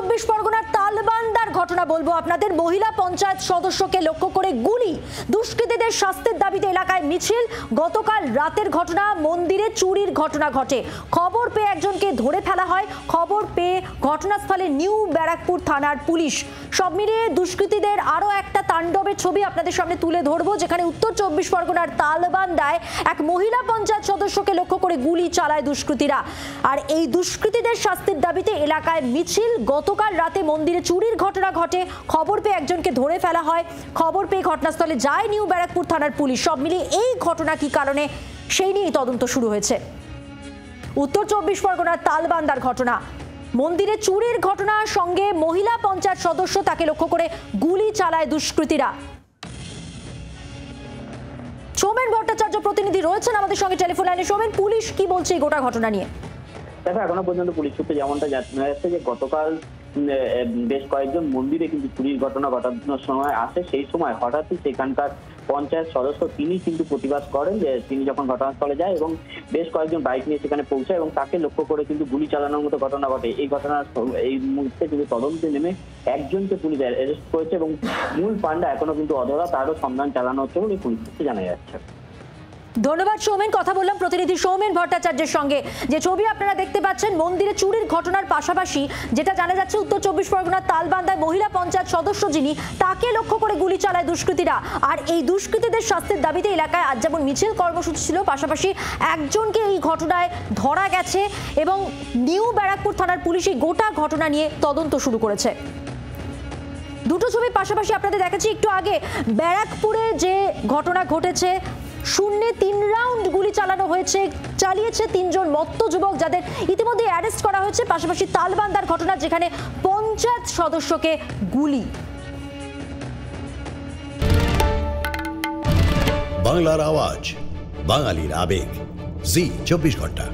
চব্বিশ পরগনার তালবান্দার ঘটনা বলবো আপনাদের। মহিলা পঞ্চায়েত সদস্যকে লক্ষ্য করে গুলি, দুষ্কৃতীদের শাস্তির দাবিতে এলাকায় মিছিল। গতকাল রাতের ঘটনা, মন্দিরে চুরির ঘটনা ঘটে। খবর পেয়ে একজনকে ধরে ফেলা হয়। খবর পেয়ে ঘটনাস্থলে নিউ ব্যারাকপুর থানার পুলিশ। সব মিলিয়ে দুষ্কৃতীদের আরো একটা তাণ্ডবের ছবি আপনাদের সামনে তুলে ধরবো, যেখানে উত্তর চব্বিশ পরগনার তালবান্দায় এক মহিলা পঞ্চায়েত সদস্যকে লক্ষ্য করে গুলি চালায় দুষ্কৃতীরা। আর এই দুষ্কৃতীদের শাস্তির দাবিতে এলাকায় মিছিল। গতকাল রাতে মন্দিরে চুরির ঘটনা ঘটে। খবর পেয়ে একজনকে ধরে ফেলা হয়। খবর পেয়ে ঘটনাস্থলে যায় নিউ ব্যারাকপুর থানার পুলিশ। সব মিলিয়ে এই ঘটনা কি কারণে, সেই নিয়ে তদন্ত শুরু হয়েছে। উত্তর চব্বিশ পরগনার তালবান্দার ঘটনা, মন্দিরে চুরির ঘটনার সঙ্গে মহিলা পঞ্চায়েত সদস্য, তাকে লক্ষ্য করে গুলি চালায় দুষ্কৃতীরা। সৌমেন ভট্টাচার্য প্রতিনিধি রয়েছেন আমাদের সঙ্গে টেলিফোন লাইনে। সৌমেন, পুলিশ কি বলছে এই গোটা ঘটনা নিয়ে? দেখো, এখনো পর্যন্ত পুলিশ সূত্রে যেমনটা জানা যাচ্ছে যে গতকাল বেশ কয়েকজন মন্দিরে কিন্তু চুরির ঘটনা ঘটানোর সময় আসে। সেই সময় হঠাৎই সেখানকার পঞ্চায়েত সদস্য তিনি কিন্তু প্রতিবাদ করেন, যে তিনি যখন ঘটনাস্থলে যায় এবং বেশ কয়েকজন বাইক নিয়ে সেখানে পৌঁছায় এবং তাকে লক্ষ্য করে কিন্তু গুলি চালানোর মতো ঘটনা ঘটে। এই ঘটনার এই মুহূর্তে কিন্তু তদন্তে নেমে একজনকে পুলিশ অ্যারেস্ট করেছে এবং মূল পান্ডা এখনো কিন্তু অধরা, তারও সন্ধান চালানো হচ্ছে বলে পুলিশ সূত্রে জানা যাচ্ছে। ধন্যবাদ সৌমেন। কথা বললাম প্রতিনিধি সৌমেন ভট্টাচার্যের সঙ্গে। যে ছবি আপনারা দেখতে পাচ্ছেন, মন্দিরে চুরির ঘটনার পাশাপাশি যেটা জানা যাচ্ছে, উত্তর চব্বিশ পরগনার তালবান্দায় মহিলা পঞ্চায়েত সদস্য যিনি, তাকে লক্ষ্য করে গুলি চালায় দুষ্কৃতীরা। আর এই দুষ্কৃতীদের শাস্তির দাবিতে এলাকায় আজ যেমন মিছিল কর্মসূচি ছিল, পাশাপাশি একজনকে এই ঘটনায় ধরা গেছে এবং নিউ ব্যারাকপুর থানার পুলিশ এই গোটা ঘটনা নিয়ে তদন্ত শুরু করেছে। দুটো ছবি পাশাপাশি আপনাদের দেখাচ্ছি। একটু আগে ব্যারাকপুরে যে ঘটনা ঘটেছে, শূন্যে 3 রাউন্ড গুলি চালানো হয়েছে, চালিয়েছে 3 জন মত্ত যুবক, যাদের ইতিমধ্যে অ্যারেস্ট করা হয়েছে। পাশাপাশি তালবান্দার ঘটনা, যেখানে পঞ্চায়েত সদস্যকে গুলি। বাংলার আওয়াজ, বাঙালির আবেগ, জি 24 ঘন্টা।